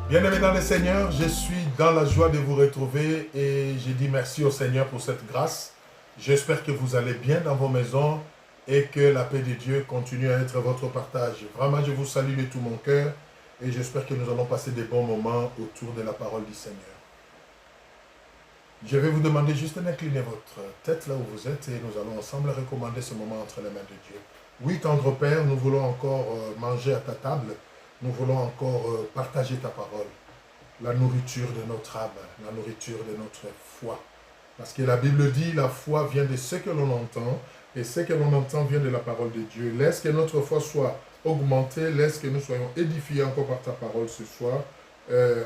Bien-aimés dans le Seigneur, je suis dans la joie de vous retrouver et je dis merci au Seigneur pour cette grâce. J'espère que vous allez bien dans vos maisons et que la paix de Dieu continue à être votre partage. Vraiment, je vous salue de tout mon cœur et j'espère que nous allons passer des bons moments autour de la parole du Seigneur. Je vais vous demander juste d'incliner votre tête là où vous êtes et nous allons ensemble recommander ce moment entre les mains de Dieu. Oui, tendre Père, nous voulons encore manger à ta table. Nous voulons encore partager ta parole, la nourriture de notre âme, la nourriture de notre foi. Parce que la Bible dit, la foi vient de ce que l'on entend, et ce que l'on entend vient de la parole de Dieu. Laisse que notre foi soit augmentée, laisse que nous soyons édifiés encore par ta parole ce soir,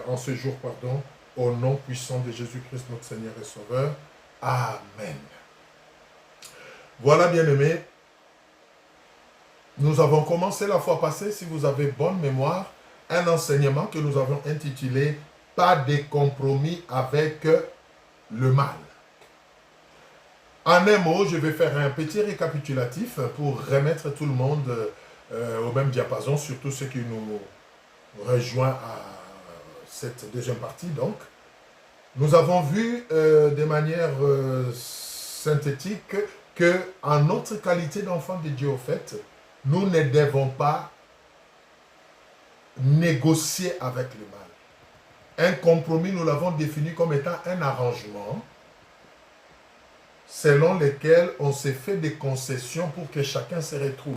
en ce jour, pardon, au nom puissant de Jésus-Christ, notre Seigneur et Sauveur. Amen. Voilà, bien-aimés. Nous avons commencé la fois passée, si vous avez bonne mémoire, un enseignement que nous avons intitulé « Pas de compromis avec le mal ». En un mot, je vais faire un petit récapitulatif pour remettre tout le monde au même diapason, surtout ceux qui nous rejoignent à cette deuxième partie. Donc, nous avons vu de manière synthétique qu'en notre qualité d'enfant de Dieu, au fait, nous ne devons pas négocier avec le mal. Un compromis, nous l'avons défini comme étant un arrangement selon lequel on s'est fait des concessions pour que chacun se retrouve.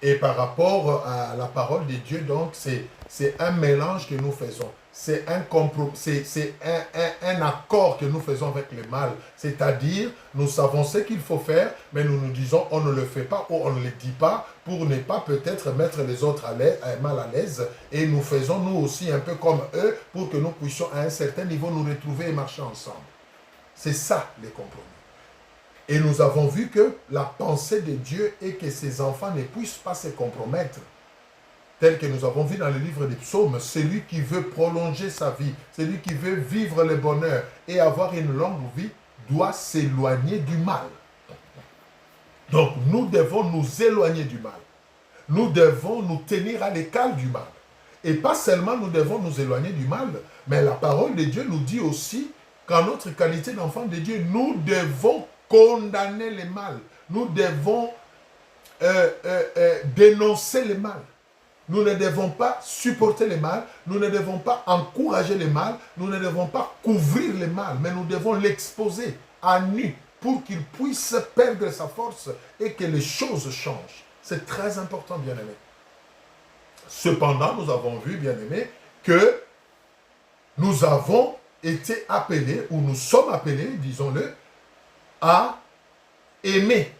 Et par rapport à la parole de Dieu, donc, c'est un mélange que nous faisons. C'est un accord que nous faisons avec le mal. C'est-à-dire, nous savons ce qu'il faut faire, mais nous nous disons, on ne le fait pas ou on ne le dit pas pour ne pas peut-être mettre les autres mal à l'aise. Et nous faisons nous aussi un peu comme eux pour que nous puissions à un certain niveau nous retrouver et marcher ensemble. C'est ça, les compromis. Et nous avons vu que la pensée de Dieu est que ses enfants ne puissent pas se compromettre. Tel que nous avons vu dans le livre des psaumes, celui qui veut prolonger sa vie, celui qui veut vivre le bonheur et avoir une longue vie, doit s'éloigner du mal. Donc nous devons nous éloigner du mal. Nous devons nous tenir à l'écart du mal. Et pas seulement nous devons nous éloigner du mal, mais la parole de Dieu nous dit aussi qu'en notre qualité d'enfant de Dieu, nous devons condamner le mal. Nous devons dénoncer le mal. Nous ne devons pas supporter le mal, nous ne devons pas encourager le mal, nous ne devons pas couvrir le mal, mais nous devons l'exposer à nu pour qu'il puisse perdre sa force et que les choses changent. C'est très important, bien-aimés. Cependant, nous avons vu, bien-aimés, que nous avons été appelés, ou nous sommes appelés, disons-le, à aimer,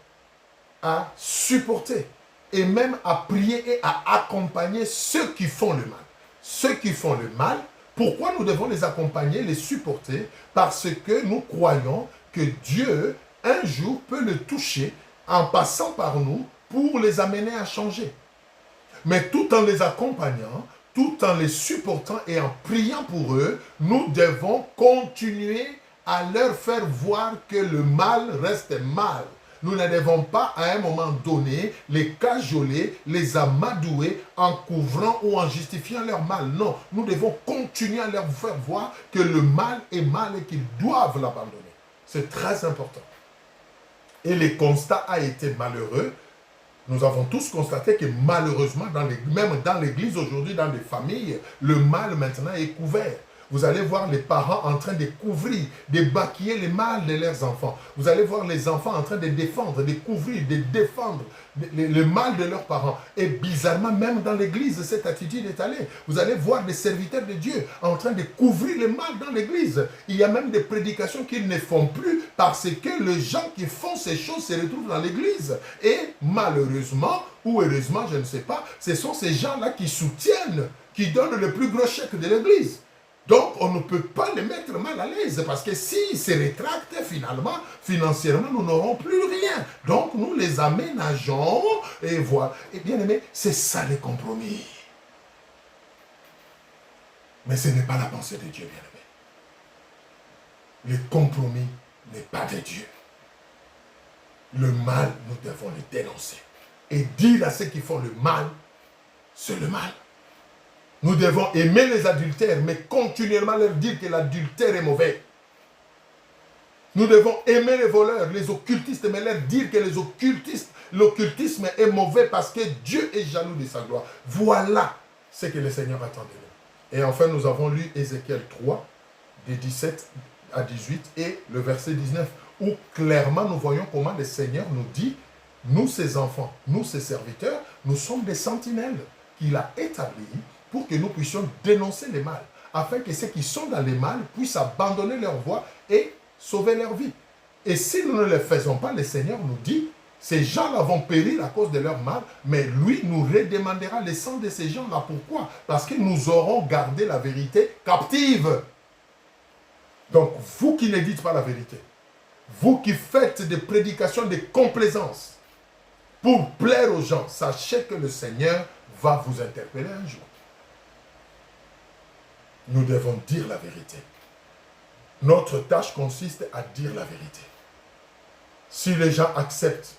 à supporter, et même à prier et à accompagner ceux qui font le mal. Ceux qui font le mal, pourquoi nous devons les accompagner, les supporter? Parce que nous croyons que Dieu, un jour, peut le toucher en passant par nous pour les amener à changer. Mais tout en les accompagnant, tout en les supportant et en priant pour eux, nous devons continuer à leur faire voir que le mal reste mal. Nous ne devons pas, à un moment donné, les cajoler, les amadouer en couvrant ou en justifiant leur mal. Non, nous devons continuer à leur faire voir que le mal est mal et qu'ils doivent l'abandonner. C'est très important. Et le constat a été malheureux. Nous avons tous constaté que malheureusement, même dans l'église aujourd'hui, dans les familles, le mal maintenant est couvert. Vous allez voir les parents en train de couvrir, de maquiller le mal de leurs enfants. Vous allez voir les enfants en train de défendre, de couvrir, de défendre le mal de leurs parents. Et bizarrement, même dans l'église, cette attitude est allée. Vous allez voir des serviteurs de Dieu en train de couvrir le mal dans l'église. Il y a même des prédications qu'ils ne font plus parce que les gens qui font ces choses se retrouvent dans l'église. Et malheureusement, ou heureusement, je ne sais pas, ce sont ces gens-là qui soutiennent, qui donnent le plus gros chèque de l'église. Donc, on ne peut pas les mettre mal à l'aise parce que s'ils se rétractent, finalement, financièrement, nous n'aurons plus rien. Donc, nous les aménageons et voilà. Et bien aimé, c'est ça les compromis. Mais ce n'est pas la pensée de Dieu, bien aimé. Le compromis n'est pas de Dieu. Le mal, nous devons le dénoncer. Et dire à ceux qui font le mal, c'est le mal. Nous devons aimer les adultères, mais continuellement leur dire que l'adultère est mauvais. Nous devons aimer les voleurs, les occultistes, mais leur dire que l'occultisme est mauvais parce que Dieu est jaloux de sa gloire. Voilà ce que le Seigneur attend de nous. Et enfin, nous avons lu Ézéchiel 3, de 17 à 18 et le verset 19, où clairement nous voyons comment le Seigneur nous dit, nous ses enfants, nous ses serviteurs, nous sommes des sentinelles qu'il a établies pour que nous puissions dénoncer les mal, afin que ceux qui sont dans les mal puissent abandonner leur voie et sauver leur vie. Et si nous ne le faisons pas, le Seigneur nous dit, ces gens-là vont périr à cause de leur mal, mais lui nous redemandera le sang de ces gens-là. Pourquoi? Parce que nous aurons gardé la vérité captive. Donc, vous qui ne dites pas la vérité, vous qui faites des prédications de complaisance pour plaire aux gens, sachez que le Seigneur va vous interpeller un jour. Nous devons dire la vérité. Notre tâche consiste à dire la vérité. Si les gens acceptent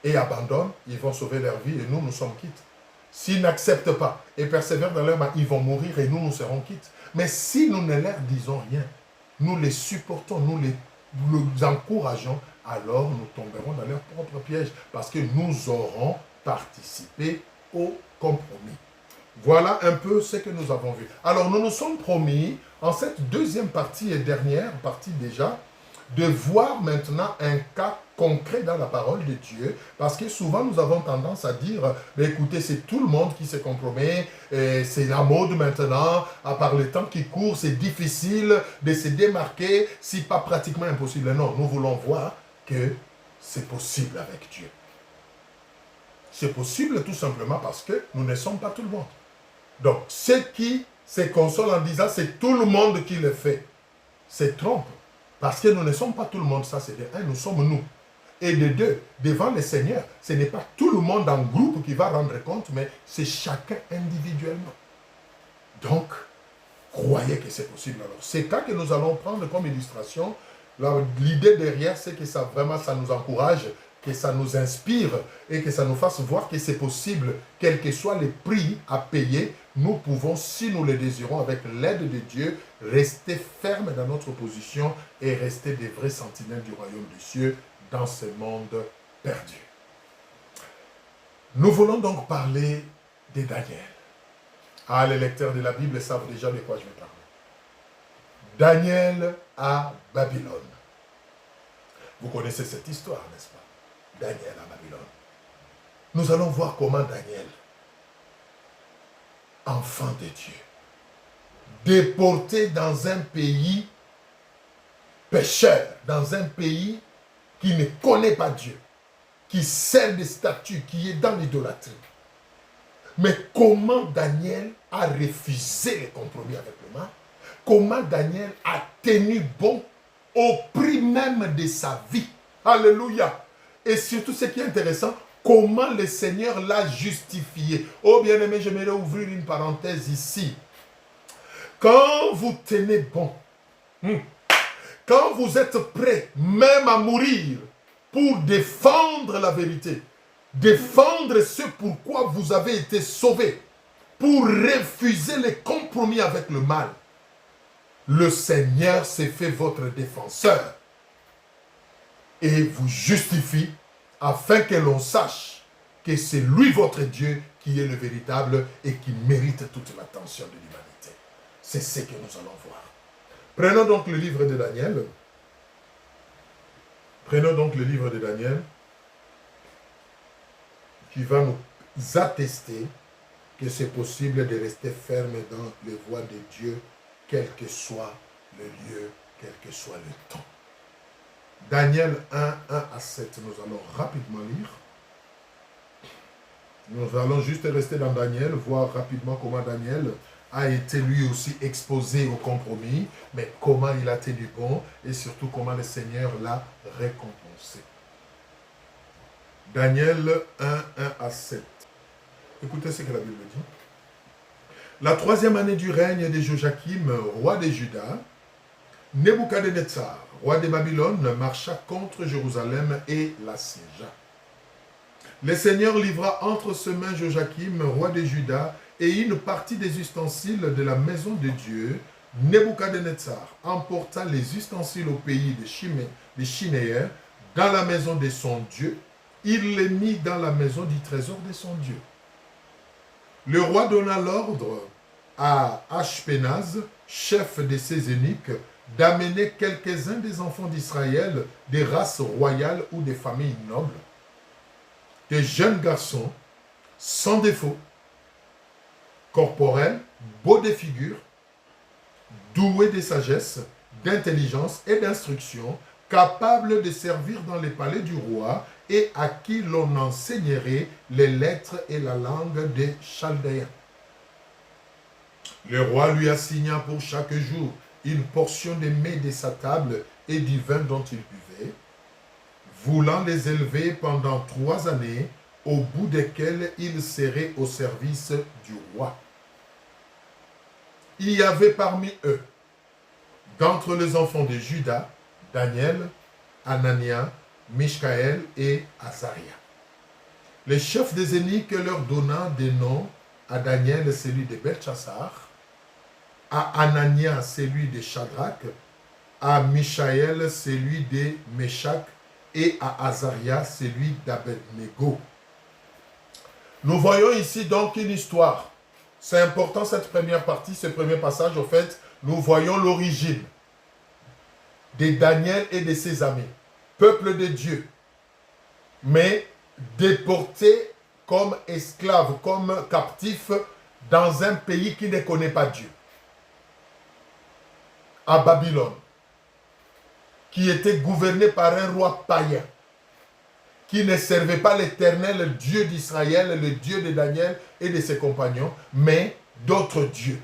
et abandonnent, ils vont sauver leur vie et nous, nous sommes quittes. S'ils n'acceptent pas et persévèrent dans leur mal, ils vont mourir et nous, nous serons quittes. Mais si nous ne leur disons rien, nous les supportons, nous les encourageons, alors nous tomberons dans leur propre piège parce que nous aurons participé au compromis. Voilà un peu ce que nous avons vu. Alors nous nous sommes promis, en cette deuxième partie et dernière partie déjà, de voir maintenant un cas concret dans la parole de Dieu, parce que souvent nous avons tendance à dire, écoutez, c'est tout le monde qui se compromet, c'est la mode maintenant, à part le temps qui court, c'est difficile de se démarquer, si pas pratiquement impossible. Non, nous voulons voir que c'est possible avec Dieu. C'est possible tout simplement parce que nous ne sommes pas tout le monde. Donc, ceux qui se consolent en disant c'est tout le monde qui le fait, se trompent. Parce que nous ne sommes pas tout le monde, ça c'est de un, nous sommes nous. Et de deux, devant le Seigneur, ce n'est pas tout le monde en groupe qui va rendre compte, mais c'est chacun individuellement. Donc, croyez que c'est possible. Alors, c'est cas que nous allons prendre comme illustration. L'idée derrière, c'est que ça vraiment, ça nous encourage, que ça nous inspire et que ça nous fasse voir que c'est possible, quels que soient les prix à payer, nous pouvons, si nous le désirons, avec l'aide de Dieu, rester fermes dans notre position et rester des vrais sentinelles du royaume des cieux dans ce monde perdu. Nous voulons donc parler de Daniel. Ah, les lecteurs de la Bible savent déjà de quoi je vais parler. Daniel à Babylone. Vous connaissez cette histoire, n'est-ce pas? Daniel à Babylone. Nous allons voir comment Daniel, enfant de Dieu, déporté dans un pays pécheur, dans un pays qui ne connaît pas Dieu, qui sert des statues, qui est dans l'idolâtrie. Mais comment Daniel a refusé le compromis avec le mal? Comment Daniel a tenu bon au prix même de sa vie? Alléluia! Et surtout, ce qui est intéressant, comment le Seigneur l'a justifié. Oh bien-aimé, j'aimerais ouvrir une parenthèse ici. Quand vous tenez bon, quand vous êtes prêt même à mourir pour défendre la vérité, défendre ce pourquoi vous avez été sauvé, pour refuser les compromis avec le mal, le Seigneur s'est fait votre défenseur et vous justifie afin que l'on sache que c'est lui votre Dieu qui est le véritable et qui mérite toute l'attention de l'humanité. C'est ce que nous allons voir. Prenons donc le livre de Daniel. Prenons donc le livre de Daniel qui va nous attester que c'est possible de rester ferme dans les voies de Dieu, quel que soit le lieu, quel que soit le temps. Daniel 1, 1 à 7, nous allons rapidement lire. Nous allons juste rester dans Daniel, voir rapidement comment Daniel a été lui aussi exposé au compromis, mais comment il a tenu bon et surtout comment le Seigneur l'a récompensé. Daniel 1, 1 à 7. Écoutez ce que la Bible dit. La 3e année du règne de Joachim, roi de Juda, Nebuchadnezzar, roi de Babylone, marcha contre Jérusalem et l'assiégea. Le Seigneur livra entre ses mains Joachim, roi de Juda, et une partie des ustensiles de la maison de Dieu, Nebuchadnezzar emporta les ustensiles au pays de Chinéen, dans la maison de son Dieu. Il les mit dans la maison du trésor de son Dieu. Le roi donna l'ordre à Ashpenaz, chef de ses eunuques, d'amener quelques-uns des enfants d'Israël, des races royales ou des familles nobles, des jeunes garçons, sans défaut, corporels, beaux de figure, doués de sagesse, d'intelligence et d'instruction, capables de servir dans les palais du roi et à qui l'on enseignerait les lettres et la langue des Chaldéens. Le roi lui assigna pour chaque jour une portion des mets de sa table et du vin dont il buvait, voulant les élever pendant 3 années, au bout desquelles ils seraient au service du roi. Il y avait parmi eux, d'entre les enfants de Juda, Daniel, Anania, Mishkaël et Azaria. Le chef des eunuques leur donna des noms: à Daniel celui de Belchassar, à Anania celui de Shadrach, à Mishaël celui de Meshach et à Azaria celui d'Abednego. Nous voyons ici donc une histoire. C'est important cette première partie, ce premier passage. Au fait, nous voyons l'origine de Daniel et de ses amis, peuple de Dieu, mais déportés comme esclaves, comme captifs dans un pays qui ne connaît pas Dieu, à Babylone, qui était gouverné par un roi païen, qui ne servait pas l'Éternel Dieu d'Israël, le Dieu de Daniel et de ses compagnons, mais d'autres dieux.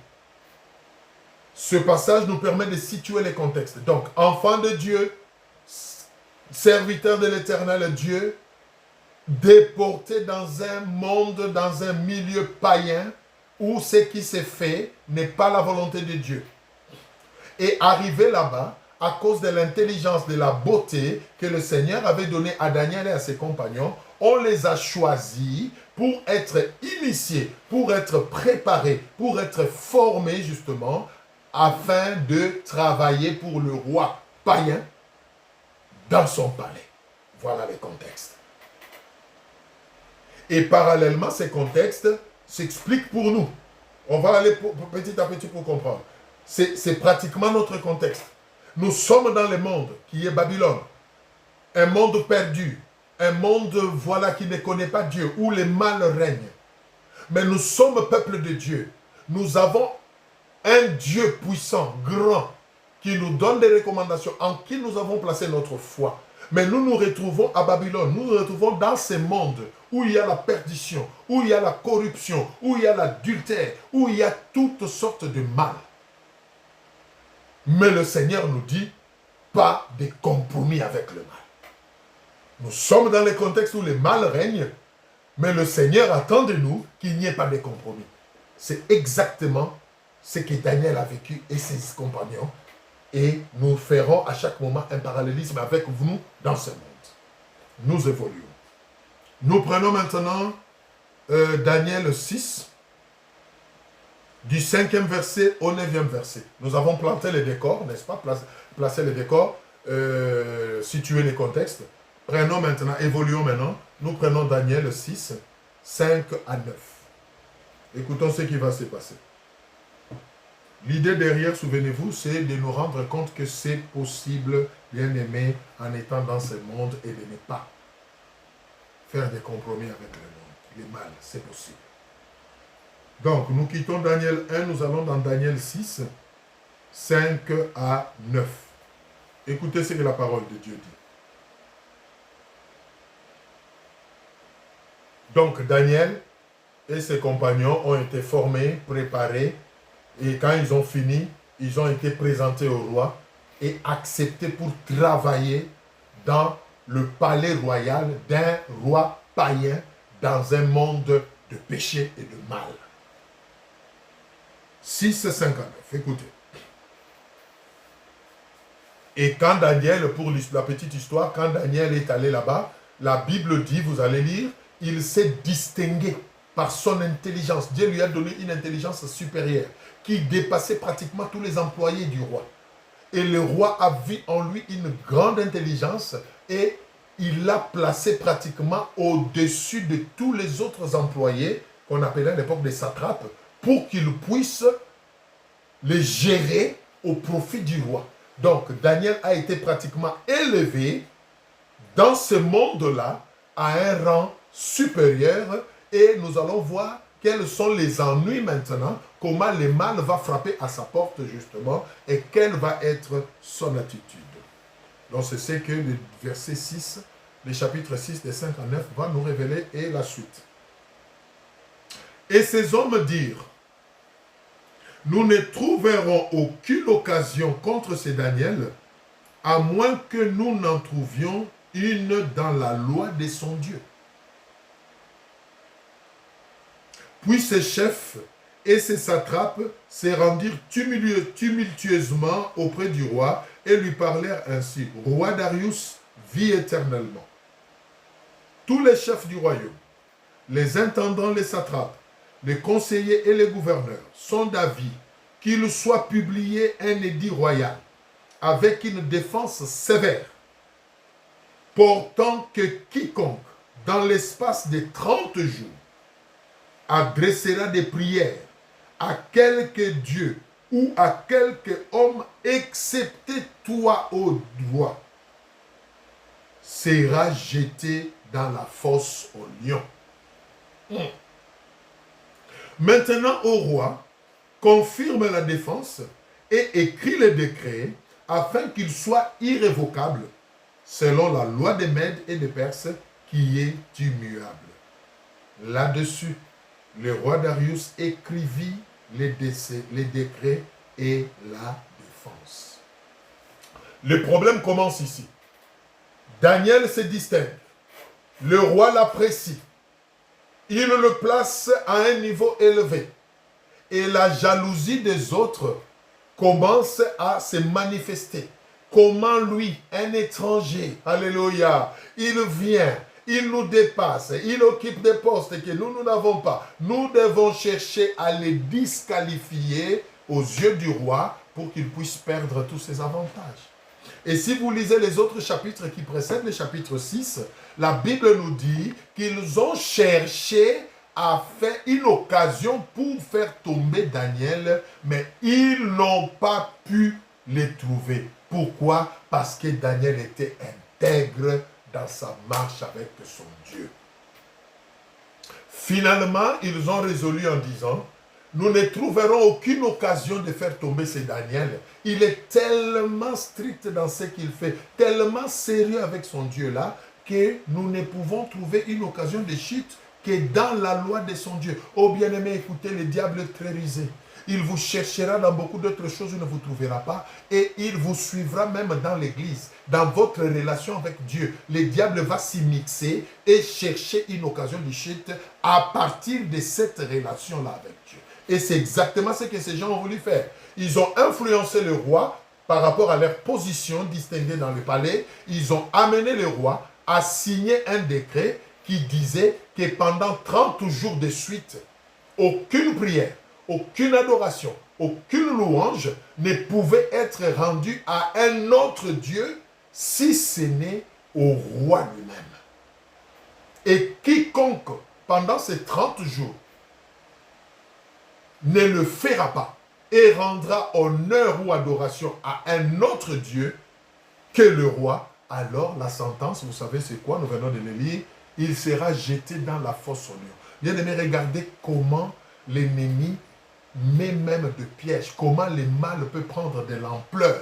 Ce passage nous permet de situer les contextes. Donc, enfant de Dieu, serviteur de l'Éternel Dieu, déporté dans un monde, dans un milieu païen, où ce qui s'est fait n'est pas la volonté de Dieu. Et arrivé là-bas, à cause de l'intelligence, de la beauté que le Seigneur avait donnée à Daniel et à ses compagnons, on les a choisis pour être initiés, pour être préparés, pour être formés justement, afin de travailler pour le roi païen dans son palais. Voilà le contexte. Et parallèlement, ces contextes s'expliquent pour nous. On va aller petit à petit pour comprendre. C'est pratiquement notre contexte. Nous sommes dans le monde qui est Babylone, un monde perdu, un monde voilà qui ne connaît pas Dieu, où le mal règne. Mais nous sommes peuple de Dieu. Nous avons un Dieu puissant, grand, qui nous donne des recommandations, en qui nous avons placé notre foi. Mais nous nous retrouvons à Babylone, nous nous retrouvons dans ce monde où il y a la perdition, où il y a la corruption, où il y a l'adultère, où il y a toutes sortes de mal. Mais le Seigneur nous dit, pas de compromis avec le mal. Nous sommes dans le contexte où le mal règne, mais le Seigneur attend de nous qu'il n'y ait pas de compromis. C'est exactement ce que Daniel a vécu et ses compagnons. Et nous ferons à chaque moment un parallélisme avec vous dans ce monde. Nous évoluons. Nous prenons maintenant Daniel 6, du 5e verset au 9e verset. Nous avons planté les décors, n'est-ce pas? Placé les décors, situé les contextes. Prenons maintenant, évoluons maintenant. Nous prenons Daniel 6, 5 à 9. Écoutons ce qui va se passer. L'idée derrière, souvenez-vous, c'est de nous rendre compte que c'est possible, bien aimé, en étant dans ce monde et de ne pas faire des compromis avec le monde. Le mal, c'est possible. Donc, nous quittons Daniel 1, nous allons dans Daniel 6, 5 à 9. Écoutez ce que la parole de Dieu dit. Donc, Daniel et ses compagnons ont été formés, préparés, et quand ils ont fini, ils ont été présentés au roi et acceptés pour travailler dans le palais royal d'un roi païen dans un monde de péché et de mal. 6,59, écoutez. Et quand Daniel, pour la petite histoire, quand Daniel est allé là-bas, la Bible dit, vous allez lire, il s'est distingué par son intelligence. Dieu lui a donné une intelligence supérieure qui dépassait pratiquement tous les employés du roi. Et le roi a vu en lui une grande intelligence et il l'a placé pratiquement au-dessus de tous les autres employés qu'on appelait à l'époque des satrapes pour qu'il puisse les gérer au profit du roi. Donc, Daniel a été pratiquement élevé dans ce monde-là à un rang supérieur et nous allons voir quels sont les ennuis maintenant, comment le mal va frapper à sa porte justement et quelle va être son attitude. Donc, c'est ce que le verset 6, le chapitre 6 des 5 à 9 va nous révéler et la suite. Et ces hommes dirent, nous ne trouverons aucune occasion contre ce Daniel, à moins que nous n'en trouvions une dans la loi de son Dieu. Puis ses chefs et ses satrapes se rendirent tumultueusement auprès du roi et lui parlèrent ainsi. Roi Darius vit éternellement. Tous les chefs du royaume, les intendants, les satrapes, les conseillers et les gouverneurs sont d'avis qu'il soit publié un édit royal avec une défense sévère, portant que quiconque, dans l'espace de 30 jours, adressera des prières à quelque Dieu ou à quelque homme, excepté toi, ô roi, sera jeté dans la fosse aux lions. Maintenant, ô roi, confirme la défense et écrit le décret afin qu'il soit irrévocable selon la loi des Mèdes et des Perses qui est immuable. Là-dessus, le roi Darius écrivit les décrets et la défense. Le problème commence ici. Daniel se distingue. Le roi l'apprécie. Il le place à un niveau élevé. Et la jalousie des autres commence à se manifester. Comment lui, un étranger, alléluia, il vient, il nous dépasse, il occupe des postes que nous n'avons pas. Nous devons chercher à les disqualifier aux yeux du roi pour qu'il puisse perdre tous ses avantages. Et si vous lisez les autres chapitres qui précèdent le chapitre 6, la Bible nous dit qu'ils ont cherché à faire une occasion pour faire tomber Daniel, mais ils n'ont pas pu les trouver. Pourquoi? Parce que Daniel était intègre dans sa marche avec son Dieu. Finalement, ils ont résolu en disant, nous ne trouverons aucune occasion de faire tomber ce Daniel. Il est tellement strict dans ce qu'il fait, tellement sérieux avec son Dieu-là, que nous ne pouvons trouver une occasion de chute que dans la loi de son Dieu. Oh bien-aimé, écoutez, le diable est très rusé. Il vous cherchera dans beaucoup d'autres choses, il ne vous trouvera pas. Et il vous suivra même dans l'église, dans votre relation avec Dieu. Le diable va s'y mixer et chercher une occasion de chute à partir de cette relation-là avec Dieu. Et c'est exactement ce que ces gens ont voulu faire. Ils ont influencé le roi par rapport à leur position distinguée dans le palais. Ils ont amené le roi à signer un décret qui disait que pendant 30 jours de suite, aucune prière, aucune adoration, aucune louange ne pouvait être rendue à un autre Dieu si ce n'est au roi lui-même. Et quiconque, pendant ces 30 jours, ne le fera pas et rendra honneur ou adoration à un autre Dieu que le roi, alors la sentence, vous savez c'est quoi? Nous venons de le lire. Il sera jeté dans la fosse aux lions. Bien aimé, regardez comment l'ennemi met même de pièges, comment le mal peut prendre de l'ampleur.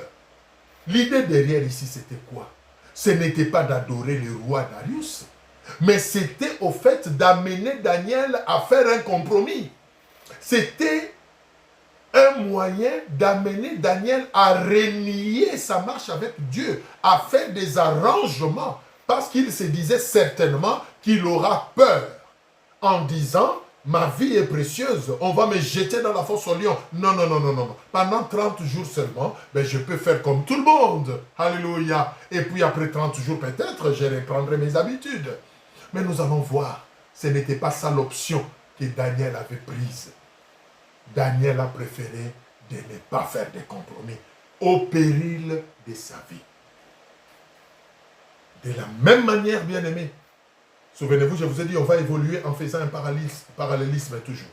L'idée derrière ici, c'était quoi? Ce n'était pas d'adorer le roi Darius, mais c'était au fait d'amener Daniel à faire un compromis. C'était un moyen d'amener Daniel à renier sa marche avec Dieu, à faire des arrangements, parce qu'il se disait certainement qu'il aura peur en disant « Ma vie est précieuse, on va me jeter dans la fosse aux lions. » Non, non, non, non, non. Pendant 30 jours seulement, ben, je peux faire comme tout le monde. Alléluia. Et puis après 30 jours peut-être, je reprendrai mes habitudes. Mais nous allons voir, ce n'était pas ça l'option. que Daniel avait prise. Daniel a préféré de ne pas faire de compromis au péril de sa vie. De la même manière, bien-aimés, souvenez-vous, je vous ai dit, on va évoluer en faisant un parallélisme toujours.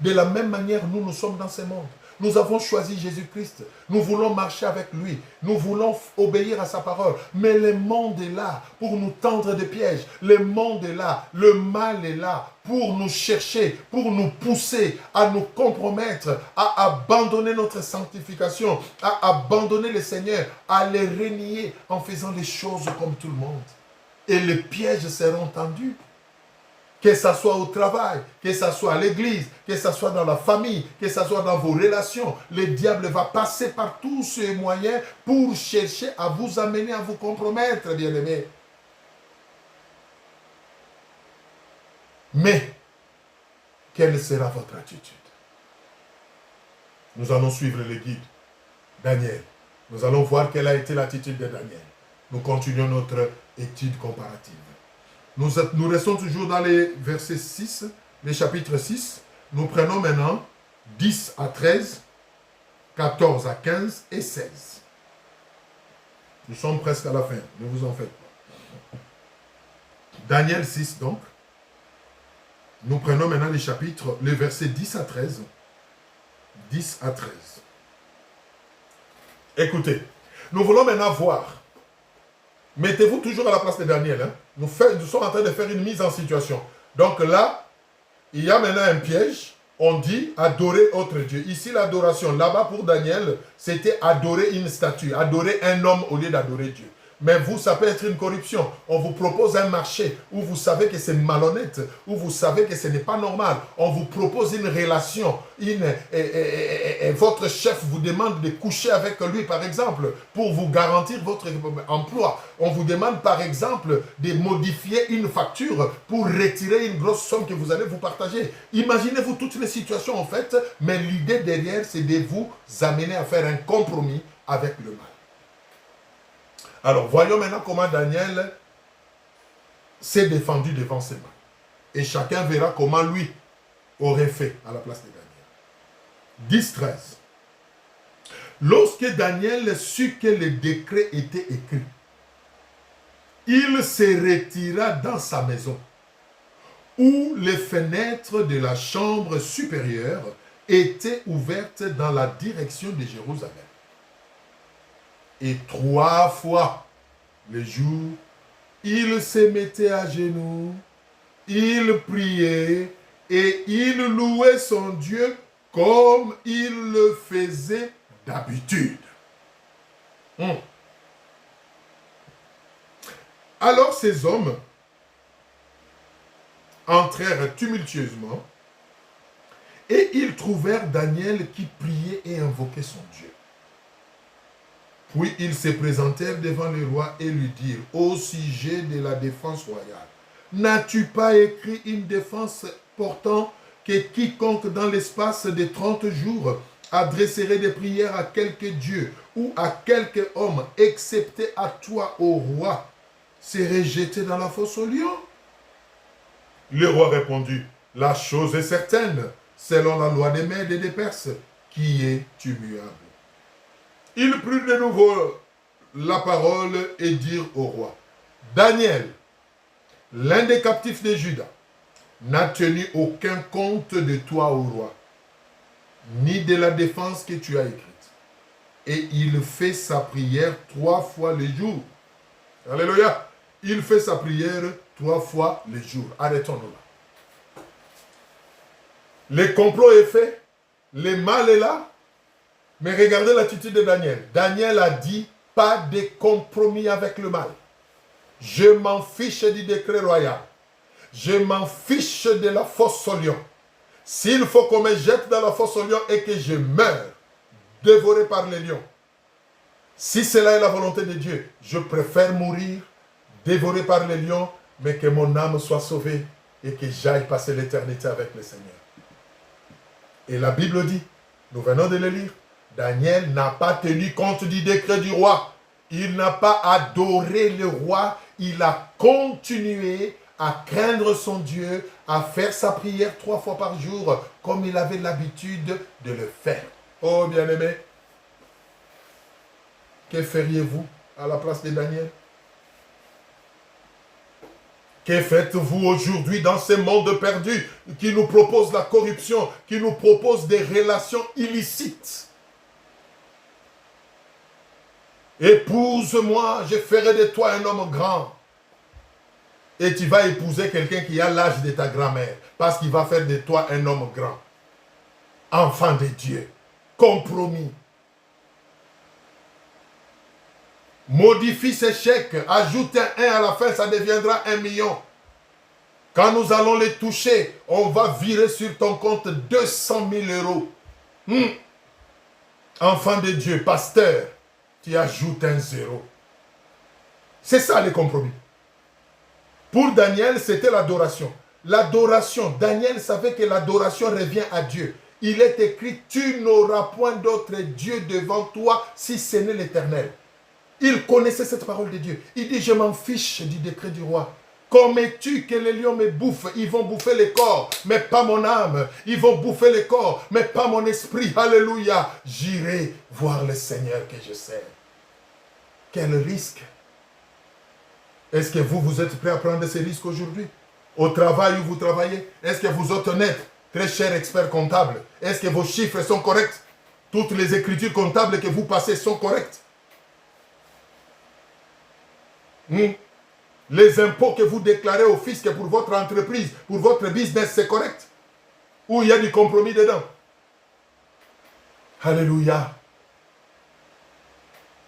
De la même manière, nous sommes dans ce monde. Nous avons choisi Jésus-Christ. Nous voulons marcher avec lui. Nous voulons obéir à sa parole. Mais le monde est là pour nous tendre des pièges. Le monde est là. Le mal est là pour nous chercher, pour nous pousser à nous compromettre, à abandonner notre sanctification, à abandonner le Seigneur, à les renier en faisant les choses comme tout le monde. Et les pièges seront tendus. Que ce soit au travail, que ce soit à l'église, que ce soit dans la famille, que ce soit dans vos relations, le diable va passer par tous ces moyens pour chercher à vous amener à vous compromettre, bien-aimés. Mais, quelle sera votre attitude? Nous allons suivre le guide, Daniel. Nous allons voir quelle a été l'attitude de Daniel. Nous continuons notre étude comparative. Nous restons toujours dans les versets 6, les chapitres 6. Nous prenons maintenant 10 à 13, 14 à 15 et 16. Nous sommes presque à la fin, ne vous en faites pas. Daniel 6 donc. Nous prenons maintenant les chapitres, les versets 10 à 13. 10 à 13. Écoutez, nous voulons maintenant voir. Mettez-vous toujours à la place de Daniel. Hein. Nous sommes en train de faire une mise en situation. Donc là, il y a maintenant un piège. On dit adorer autre Dieu. Ici, l'adoration. Là-bas, pour Daniel, c'était adorer une statue, adorer un homme au lieu d'adorer Dieu. Mais vous, ça peut être une corruption. On vous propose un marché où vous savez que c'est malhonnête, où vous savez que ce n'est pas normal. On vous propose une relation. Votre chef vous demande de coucher avec lui, par exemple, pour vous garantir votre emploi. On vous demande, par exemple, de modifier une facture pour retirer une grosse somme que vous allez vous partager. Imaginez-vous toutes les situations, en fait, mais l'idée derrière, c'est de vous amener à faire un compromis avec le mal. Alors, voyons maintenant comment Daniel s'est défendu devant ces mal. Et chacun verra comment lui aurait fait à la place de Daniel. 10-13. Lorsque Daniel sut que le décret était écrit, il se retira dans sa maison, où les fenêtres de la chambre supérieure étaient ouvertes dans la direction de Jérusalem. Et 3 fois le jour, il se mettait à genoux, il priait et il louait son Dieu comme il le faisait d'habitude. Alors ces hommes entrèrent tumultueusement et ils trouvèrent Daniel qui priait et invoquait son Dieu. Puis ils se présentèrent devant le roi et lui dirent, au sujet de la défense royale, n'as-tu pas écrit une défense portant que quiconque dans l'espace de 30 jours adresserait des prières à quelque Dieu ou à quelque homme, excepté à toi, ô roi, serait jeté dans la fosse aux lions? Le roi répondit, la chose est certaine, selon la loi des Mèdes et des Perses, qui est immuable. Il prit de nouveau la parole et dirent au roi, Daniel, l'un des captifs de Juda, n'a tenu aucun compte de toi, ô roi, ni de la défense que tu as écrite. Et il fait sa prière 3 fois le jour. Alléluia. Il fait sa prière 3 fois le jour. Arrêtons-nous là. Le complot est fait. Le mal est là. Mais regardez l'attitude de Daniel. Daniel a dit, pas de compromis avec le mal. Je m'en fiche du décret royal. Je m'en fiche de la fosse aux lions. S'il faut qu'on me jette dans la fosse aux lions et que je meure, dévoré par les lions, si cela est la volonté de Dieu, je préfère mourir, dévoré par les lions, mais que mon âme soit sauvée et que j'aille passer l'éternité avec le Seigneur. Et la Bible dit, nous venons de le lire, Daniel n'a pas tenu compte du décret du roi. Il n'a pas adoré le roi. Il a continué à craindre son Dieu, à faire sa prière 3 fois par jour, comme il avait l'habitude de le faire. Oh bien-aimé, que feriez-vous à la place de Daniel? Que faites-vous aujourd'hui dans ce monde perdu qui nous propose la corruption, qui nous propose des relations illicites? Épouse-moi, je ferai de toi un homme grand. Et tu vas épouser quelqu'un qui a l'âge de ta grand-mère, parce qu'il va faire de toi un homme grand. Enfant de Dieu, compromis. Modifie ces chèques, ajoute un 1 à la fin, ça deviendra 1 million. Quand nous allons les toucher, on va virer sur ton compte 200 000 €. Enfant de Dieu, pasteur, tu ajoutes un 0. C'est ça les compromis. Pour Daniel, c'était l'adoration. L'adoration, Daniel savait que l'adoration revient à Dieu. Il est écrit, tu n'auras point d'autre Dieu devant toi si ce n'est l'Éternel. Il connaissait cette parole de Dieu. Il dit, je m'en fiche du décret du roi. Commets-tu que les lions me bouffent? Ils vont bouffer les corps, mais pas mon âme. Ils vont bouffer les corps, mais pas mon esprit. Alléluia. J'irai voir le Seigneur que je sers. Quel risque! Est-ce que vous êtes prêt à prendre ces risques aujourd'hui? Au travail où vous travaillez? Est-ce que vous êtes honnête? Très cher expert comptable. Est-ce que vos chiffres sont corrects? Toutes les écritures comptables que vous passez sont correctes? Les impôts que vous déclarez au fisc pour votre entreprise, pour votre business, c'est correct? Ou il y a du compromis dedans? Alléluia.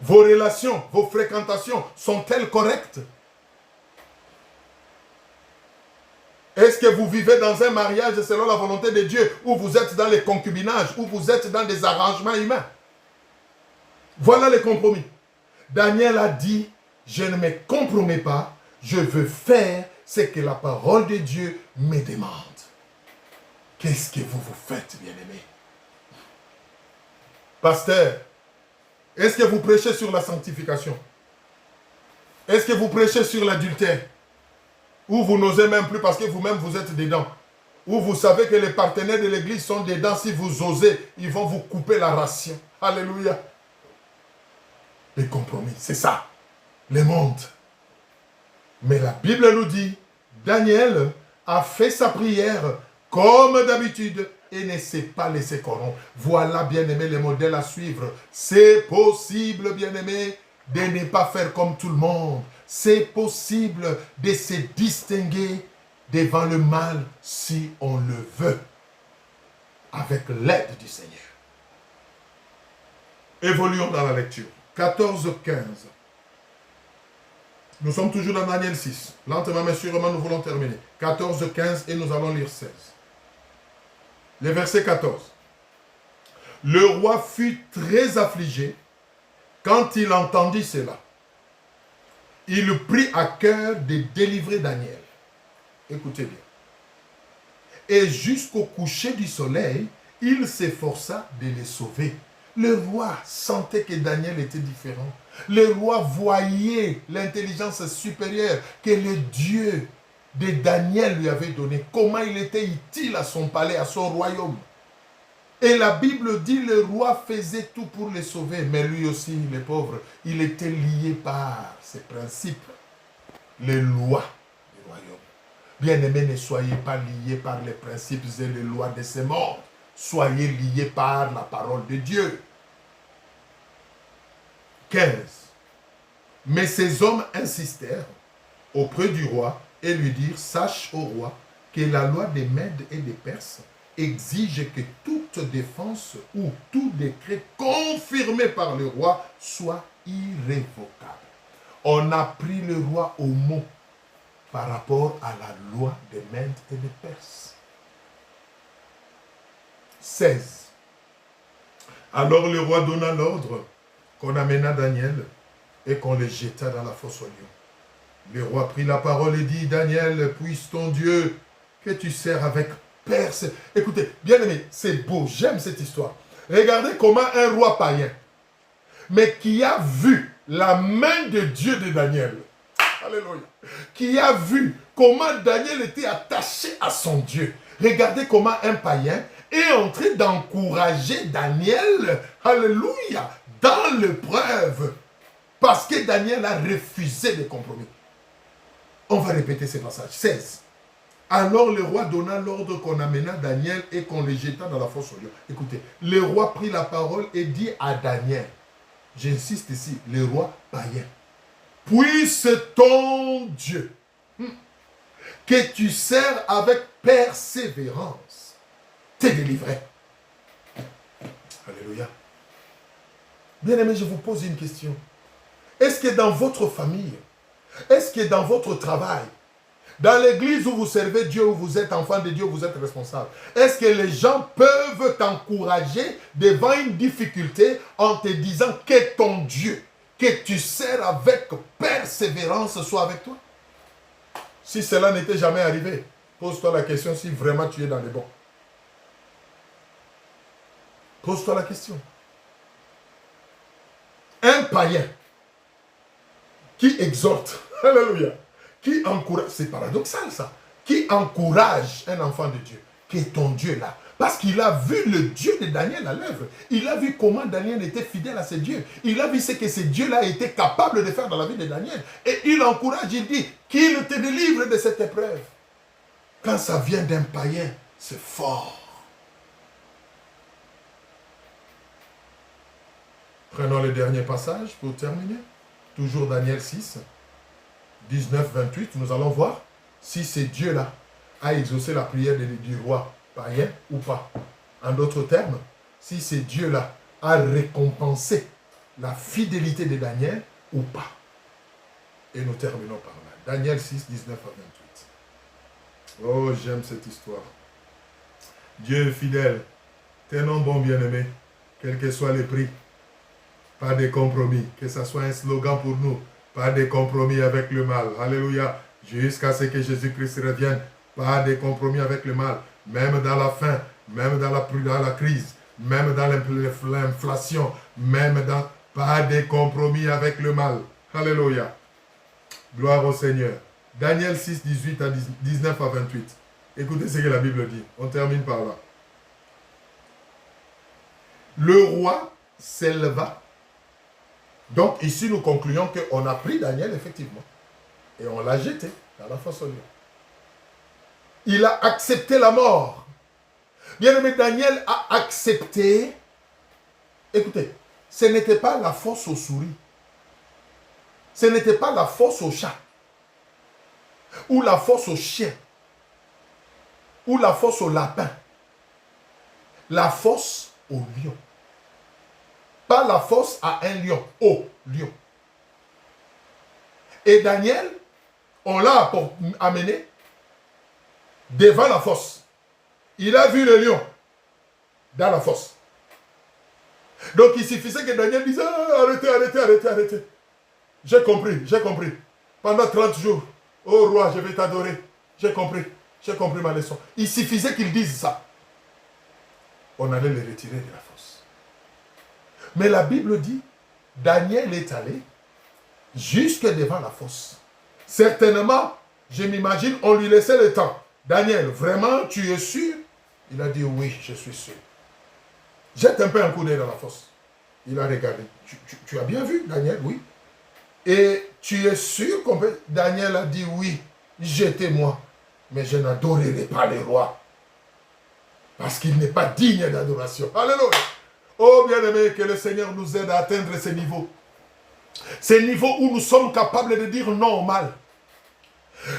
Vos relations, vos fréquentations sont-elles correctes? Est-ce que vous vivez dans un mariage selon la volonté de Dieu, ou vous êtes dans les concubinages, ou vous êtes dans des arrangements humains? Voilà les compromis. Daniel a dit, je ne me compromets pas, je veux faire ce que la parole de Dieu me demande. Qu'est-ce que vous faites, bien-aimés? Pasteur, est-ce que vous prêchez sur la sanctification? Est-ce que vous prêchez sur l'adultère? Ou vous n'osez même plus parce que vous-même vous êtes dedans? Ou vous savez que les partenaires de l'église sont dedans, si vous osez, ils vont vous couper la ration. Alléluia. Les compromis, c'est ça. Le monde. Mais la Bible nous dit, Daniel a fait sa prière comme d'habitude et ne s'est pas laissé corrompre. Voilà, bien-aimé, les modèles à suivre. C'est possible, bien-aimé, de ne pas faire comme tout le monde. C'est possible de se distinguer devant le mal si on le veut, avec l'aide du Seigneur. Évoluons dans la lecture. 14-15. Nous sommes toujours dans Daniel 6. Lentement mais sûrement, nous voulons terminer. 14-15 et nous allons lire 16. Le verset 14. Le roi fut très affligé quand il entendit cela. Il prit à cœur de délivrer Daniel. Écoutez bien. Et jusqu'au coucher du soleil, il s'efforça de les sauver. Le roi sentait que Daniel était différent. Le roi voyait l'intelligence supérieure que le Dieu de Daniel lui avait donné. Comment il était utile à son palais, à son royaume. Et la Bible dit le roi faisait tout pour les sauver. Mais lui aussi, les pauvres, il était lié par ses principes, les lois du royaume. Bien-aimés, ne soyez pas liés par les principes et les lois de ce monde. Soyez liés par la parole de Dieu. 15. Mais ces hommes insistèrent auprès du roi et lui dirent, sache au roi que la loi des Mèdes et des Perses exige que toute défense ou tout décret confirmé par le roi soit irrévocable. On a pris le roi au mot par rapport à la loi des Mèdes et des Perses. 16. Alors le roi donna l'ordre qu'on amena Daniel et qu'on le jeta dans la fosse aux lions. Le roi prit la parole et dit, Daniel, puisse ton Dieu que tu sers avec perse. Écoutez, bien aimé, c'est beau, j'aime cette histoire. Regardez comment un roi païen, mais qui a vu la main de Dieu de Daniel. Alléluia. Qui a vu comment Daniel était attaché à son Dieu. Regardez comment un païen est en train d'encourager Daniel, alléluia, dans l'épreuve. Parce que Daniel a refusé les compromis. On va répéter ces passages. 16. Alors le roi donna l'ordre qu'on amena Daniel et qu'on le jeta dans la fosse au lion. Écoutez, le roi prit la parole et dit à Daniel, j'insiste ici, le roi païen, puisse ton Dieu, que tu sers avec persévérance, te délivrer. Alléluia. Bien-aimés, je vous pose une question. Est-ce que dans votre famille, est-ce que dans votre travail, dans l'église où vous servez Dieu, où vous êtes enfant de Dieu, vous êtes responsable, est-ce que les gens peuvent t'encourager devant une difficulté en te disant que ton Dieu, que tu sers avec persévérance, soit avec toi? Si cela n'était jamais arrivé, pose-toi la question si vraiment tu es dans les bons. Pose-toi la question. Un païen qui exhorte, alléluia, qui encourage, c'est paradoxal ça, qui encourage un enfant de Dieu, qui est ton Dieu là, parce qu'il a vu le Dieu de Daniel à l'œuvre. Il a vu comment Daniel était fidèle à ses dieux. Il a vu ce que ce Dieu-là était capable de faire dans la vie de Daniel. Et il encourage, il dit, qu'il te délivre de cette épreuve. Quand ça vient d'un païen, c'est fort. Prenons le dernier passage pour terminer. Toujours Daniel 6, 19, 28. Nous allons voir si ce Dieu-là a exaucé la prière du roi païen ou pas. En d'autres termes, si ce Dieu-là a récompensé la fidélité de Daniel ou pas. Et nous terminons par là. Daniel 6, 19 à 28. Oh, j'aime cette histoire. Dieu est fidèle. Tenons bon bien-aimé, quel que soit le prix. Pas de compromis. Que ce soit un slogan pour nous. Pas de compromis avec le mal. Alléluia. Jusqu'à ce que Jésus-Christ revienne. Pas de compromis avec le mal. Même dans la faim. Même dans la crise. Même dans l'inflation. Même dans... Pas de compromis avec le mal. Alléluia. Gloire au Seigneur. Daniel 6, 18 à 19 à 28. Écoutez ce que la Bible dit. On termine par là. Le roi s'éleva. Donc ici nous concluons qu'on a pris Daniel effectivement et on l'a jeté dans la fosse au lion. Il a accepté la mort. Bien-aimé, Daniel a accepté. Écoutez, ce n'était pas la fosse aux souris. Ce n'était pas la fosse au chat. Ou la fosse au chien. Ou la fosse au lapin. La fosse au lion. Pas la fosse à un lion, au lion. Et Daniel, on l'a amené devant la fosse. Il a vu le lion dans la fosse. Donc il suffisait que Daniel dise, arrêtez. J'ai compris. Pendant 30 jours, oh roi, je vais t'adorer. J'ai compris ma leçon. Il suffisait qu'il dise ça. On allait le retirer de la fosse. Mais la Bible dit, Daniel est allé jusque devant la fosse. Certainement, je m'imagine, on lui laissait le temps. Daniel, vraiment, tu es sûr? Il a dit, oui, je suis sûr. Jette un peu un coup d'œil dans la fosse. Il a regardé. Tu as bien vu, Daniel? Oui. Et tu es sûr qu'on peut... Daniel a dit, oui, jetez-moi. Mais je n'adorerai pas le roi. Parce qu'il n'est pas digne d'adoration. Alléluia. Oh bien-aimé, que le Seigneur nous aide à atteindre ce niveau. Ce niveau où nous sommes capables de dire non au mal.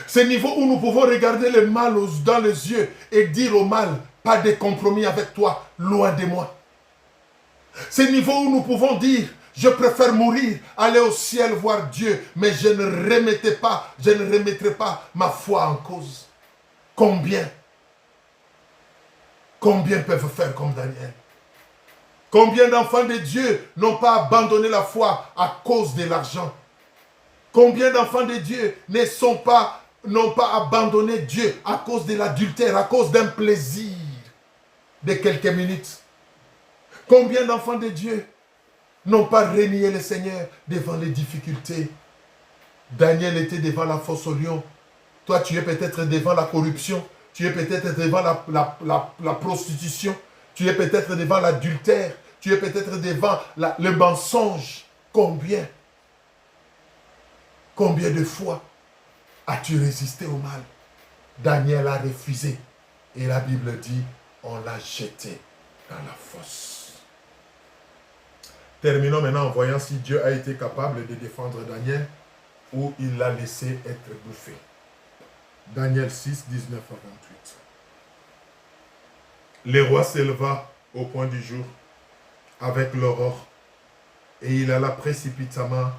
Ce niveau où nous pouvons regarder le mal dans les yeux et dire au mal, pas de compromis avec toi, loin de moi. Ce niveau où nous pouvons dire, je préfère mourir, aller au ciel voir Dieu, mais je ne remettrai pas ma foi en cause. Combien peuvent faire comme Daniel? Combien d'enfants de Dieu n'ont pas abandonné la foi à cause de l'argent? Combien d'enfants de Dieu n'ont pas abandonné Dieu à cause de l'adultère, à cause d'un plaisir de quelques minutes? Combien d'enfants de Dieu n'ont pas renié le Seigneur devant les difficultés? Daniel était devant la fosse au lion. Toi, tu es peut-être devant la corruption. Tu es peut-être devant la prostitution. Tu es peut-être devant l'adultère. Tu es peut-être devant le mensonge. Combien de fois as-tu résisté au mal? Daniel a refusé. Et la Bible dit, on l'a jeté dans la fosse. Terminons maintenant en voyant si Dieu a été capable de défendre Daniel ou il l'a laissé être bouffé. Daniel 6, 19 à 28. Le roi s'éleva au point du jour avec l'aurore et il alla précipitamment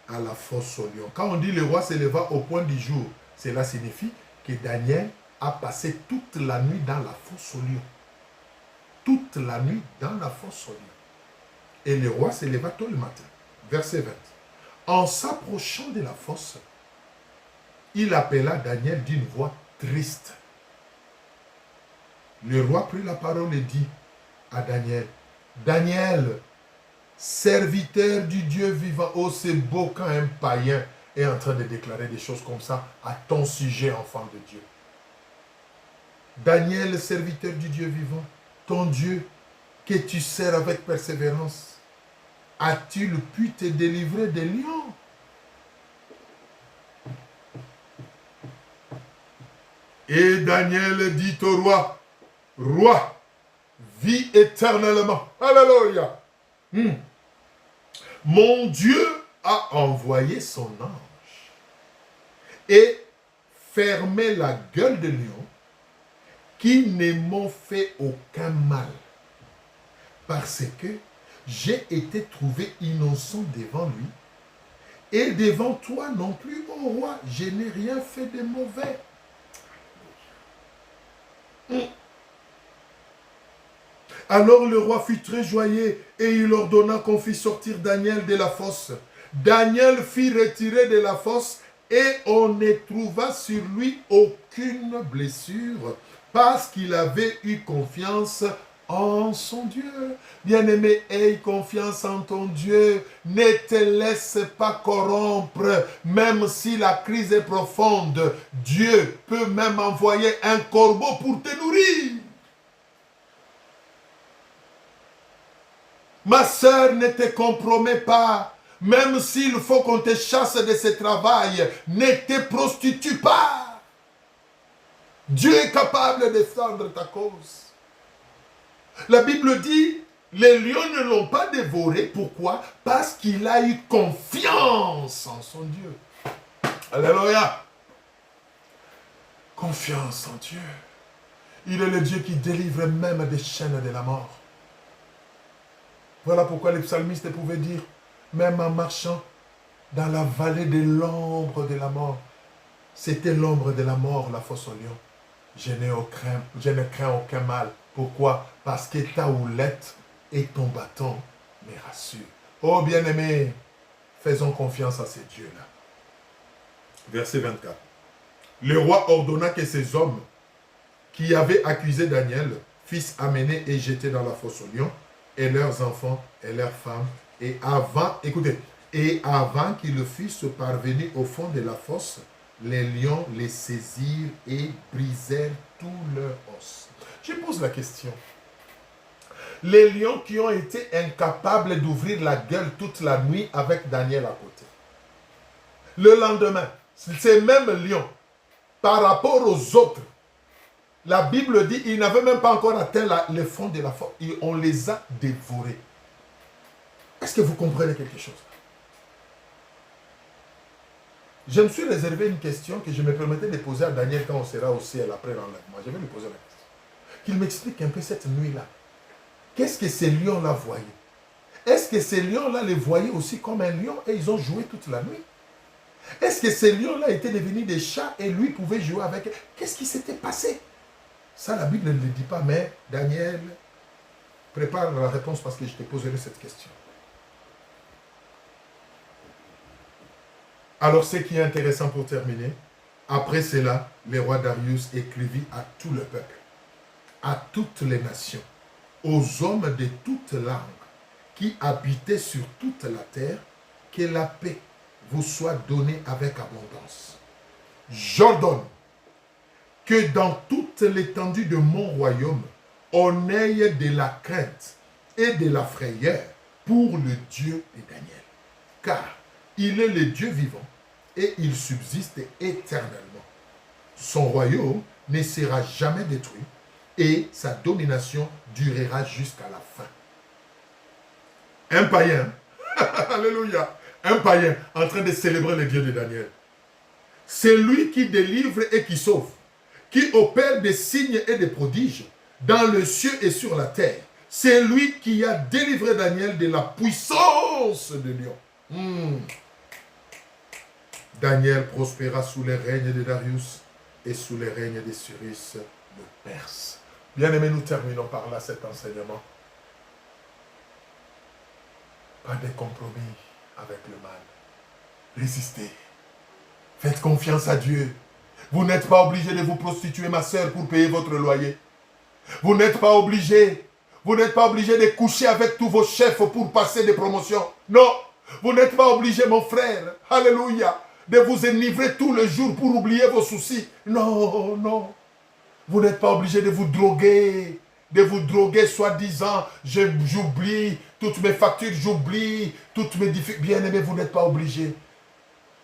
à la fosse au lion. Quand on dit le roi s'éleva au point du jour, cela signifie que Daniel a passé toute la nuit dans la fosse au lion. Toute la nuit dans la fosse au lion. Et le roi s'éleva tôt le matin. Verset 20. En s'approchant de la fosse, il appela Daniel d'une voix triste. Le roi prit la parole et dit à Daniel, Daniel, serviteur du Dieu vivant, oh c'est beau quand un païen est en train de déclarer des choses comme ça à ton sujet, enfant de Dieu. Daniel, serviteur du Dieu vivant, ton Dieu que tu sers avec persévérance, a-t-il pu te délivrer des lions? Et Daniel dit au roi, roi, vis éternellement. Alléluia. Mon Dieu a envoyé son ange et fermé la gueule de lion qui ne m'ont fait aucun mal. Parce que j'ai été trouvé innocent devant lui et devant toi non plus, ô roi, je n'ai rien fait de mauvais. Alors le roi fut très joyeux et il ordonna qu'on fît sortir Daniel de la fosse. Daniel fit retirer de la fosse et on ne trouva sur lui aucune blessure parce qu'il avait eu confiance en son Dieu. Bien-aimé, aie confiance en ton Dieu. Ne te laisse pas corrompre. Même si la crise est profonde, Dieu peut même envoyer un corbeau pour te nourrir. Ma sœur, ne te compromets pas. Même s'il faut qu'on te chasse de ce travail, ne te prostitue pas. Dieu est capable de défendre ta cause. La Bible dit, les lions ne l'ont pas dévoré. Pourquoi? Parce qu'il a eu confiance en son Dieu. Alléluia. Confiance en Dieu. Il est le Dieu qui délivre même des chaînes de la mort. Voilà pourquoi les psalmistes pouvaient dire, même en marchant dans la vallée de l'ombre de la mort, c'était l'ombre de la mort, la fosse au lion. Je ne crains aucun mal. Pourquoi? Parce que ta houlette et ton bâton me rassurent. Oh bien-aimés, faisons confiance à ces dieux-là. Verset 24. Le roi ordonna que ces hommes qui avaient accusé Daniel fussent amenés et jetés dans la fosse au lion, et leurs enfants et leurs femmes, et avant qu'ils fussent parvenus au fond de la fosse, les lions les saisirent et brisèrent tous leurs os. Je pose la question. Les lions qui ont été incapables d'ouvrir la gueule toute la nuit avec Daniel à côté. Le lendemain, ces mêmes lions, par rapport aux autres, la Bible dit qu'ils n'avaient même pas encore atteint le fond de la fosse. Et on les a dévorés. Est-ce que vous comprenez quelque chose? Je me suis réservé une question que je me permettais de poser à Daniel quand on sera au ciel après l'enlèvement. Je vais lui poser la question. Qu'il m'explique un peu cette nuit-là. Qu'est-ce que ces lions-là voyaient? Est-ce que ces lions-là les voyaient aussi comme un lion et ils ont joué toute la nuit? Est-ce que ces lions-là étaient devenus des chats et lui pouvait jouer avec eux? Qu'est-ce qui s'était passé? Ça, la Bible ne le dit pas, mais Daniel, prépare la réponse parce que je te poserai cette question. Alors, ce qui est intéressant pour terminer, après cela, le roi Darius écrivit à tout le peuple, à toutes les nations, aux hommes de toutes langues qui habitaient sur toute la terre, que la paix vous soit donné avec abondance. J'ordonne que dans toute l'étendue de mon royaume, on ait de la crainte et de la frayeur pour le Dieu de Daniel. Car il est le Dieu vivant et il subsiste éternellement. Son royaume ne sera jamais détruit et sa domination durera jusqu'à la fin. Un païen, alléluia, un païen en train de célébrer le Dieu de Daniel. C'est lui qui délivre et qui sauve, qui opère des signes et des prodiges dans le ciel et sur la terre. C'est lui qui a délivré Daniel de la puissance de lion. Daniel prospéra sous les règnes de Darius et sous les règnes de Cyrus le Perse. Bien-aimés, nous terminons par là cet enseignement. Pas de compromis avec le mal. Résistez. Faites confiance à Dieu. Vous n'êtes pas obligé de vous prostituer, ma sœur, pour payer votre loyer. Vous n'êtes pas obligé. Vous n'êtes pas obligé de coucher avec tous vos chefs pour passer des promotions. Non. Vous n'êtes pas obligé, mon frère. Alléluia. De vous enivrer tout le jour pour oublier vos soucis. Non, non. Vous n'êtes pas obligé de vous droguer. De vous droguer, soi-disant, j'oublie toutes mes factures, j'oublie toutes mes difficultés. Bien-aimés, vous n'êtes pas obligé.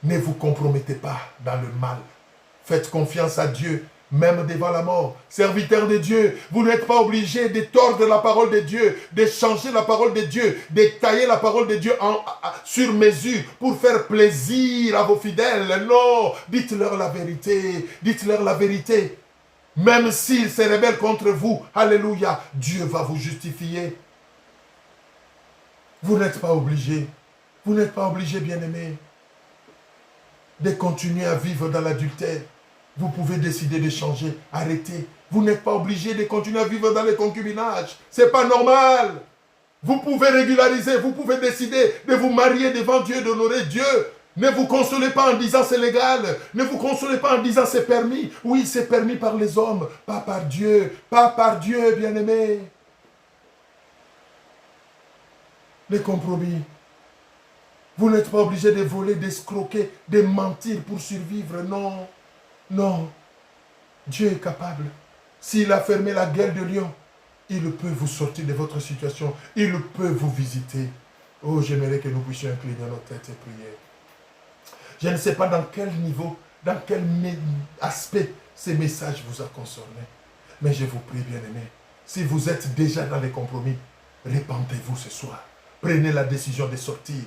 Ne vous compromettez pas dans le mal. Faites confiance à Dieu, même devant la mort. Serviteur de Dieu, vous n'êtes pas obligé de tordre la parole de Dieu, de changer la parole de Dieu, de tailler la parole de Dieu sur mesure pour faire plaisir à vos fidèles. Non, dites-leur la vérité. Dites-leur la vérité. Même s'ils se rebellent contre vous, alléluia, Dieu va vous justifier. Vous n'êtes pas obligé. Vous n'êtes pas obligé, bien-aimés, de continuer à vivre dans l'adultère. Vous pouvez décider de changer, arrêter. Vous n'êtes pas obligé de continuer à vivre dans le concubinage. Ce n'est pas normal. Vous pouvez régulariser, vous pouvez décider de vous marier devant Dieu, d'honorer Dieu. Ne vous consolez pas en disant c'est légal. Ne vous consolez pas en disant c'est permis. Oui, c'est permis par les hommes, pas par Dieu. Pas par Dieu, bien-aimés. Les compromis. Vous n'êtes pas obligé de voler, d'escroquer, de mentir pour survivre. Non, non. Dieu est capable. S'il a fermé la gueule de lion, il peut vous sortir de votre situation. Il peut vous visiter. Oh, j'aimerais que nous puissions incliner nos têtes et prier. Je ne sais pas dans quel niveau, dans quel aspect ces messages vous a concerné. Mais je vous prie, bien-aimés, si vous êtes déjà dans les compromis, répentez-vous ce soir. Prenez la décision de sortir.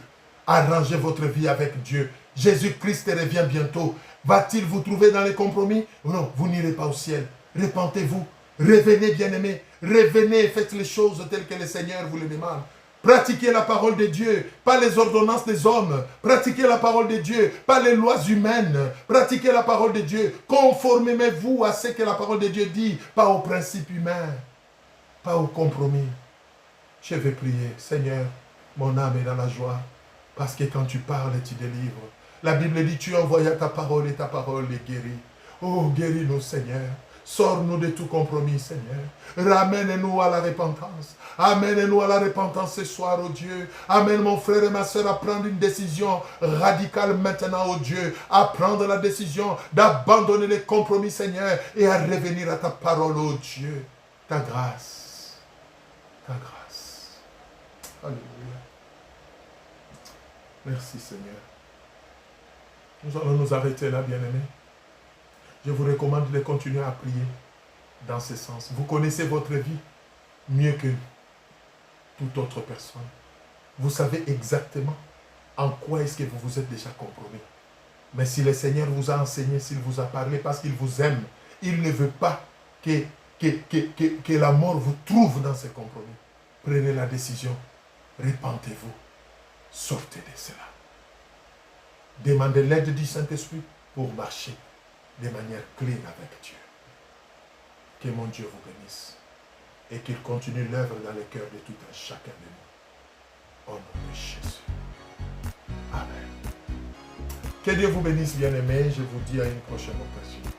Arrangez votre vie avec Dieu. Jésus-Christ revient bientôt. Va-t-il vous trouver dans les compromis? Non, vous n'irez pas au ciel. Répentez-vous. Revenez, bien-aimés. Revenez et faites les choses telles que le Seigneur vous les demande. Pratiquez la parole de Dieu, pas les ordonnances des hommes. Pratiquez la parole de Dieu, pas les lois humaines. Pratiquez la parole de Dieu. Conformez-vous à ce que la parole de Dieu dit, pas aux principes humains, pas aux compromis. Je vais prier. Seigneur, mon âme est dans la joie, parce que quand tu parles, tu délivres. La Bible dit, tu envoies ta parole et ta parole les guérit. Oh, guéris-nous, Seigneur. Sors-nous de tout compromis, Seigneur. Ramène-nous à la repentance. Amène-nous à la repentance ce soir, oh Dieu. Amène mon frère et ma soeur à prendre une décision radicale maintenant, oh Dieu. À prendre la décision d'abandonner les compromis, Seigneur, et à revenir à ta parole, oh Dieu. Ta grâce. Ta grâce. Alléluia. Merci, Seigneur. Nous allons nous arrêter là, bien-aimés. Je vous recommande de continuer à prier dans ce sens. Vous connaissez votre vie mieux que toute autre personne. Vous savez exactement en quoi est-ce que vous vous êtes déjà compromis. Mais si le Seigneur vous a enseigné, s'il vous a parlé, parce qu'il vous aime, il ne veut pas que la mort vous trouve dans ces compromis. Prenez la décision. Répentez-vous. Sortez de cela. Demandez l'aide du Saint-Esprit pour marcher de manière clean avec Dieu. Que mon Dieu vous bénisse et qu'il continue l'œuvre dans le cœur de tout un chacun de nous. Au nom de Jésus. Amen. Que Dieu vous bénisse, bien-aimés. Je vous dis à une prochaine occasion.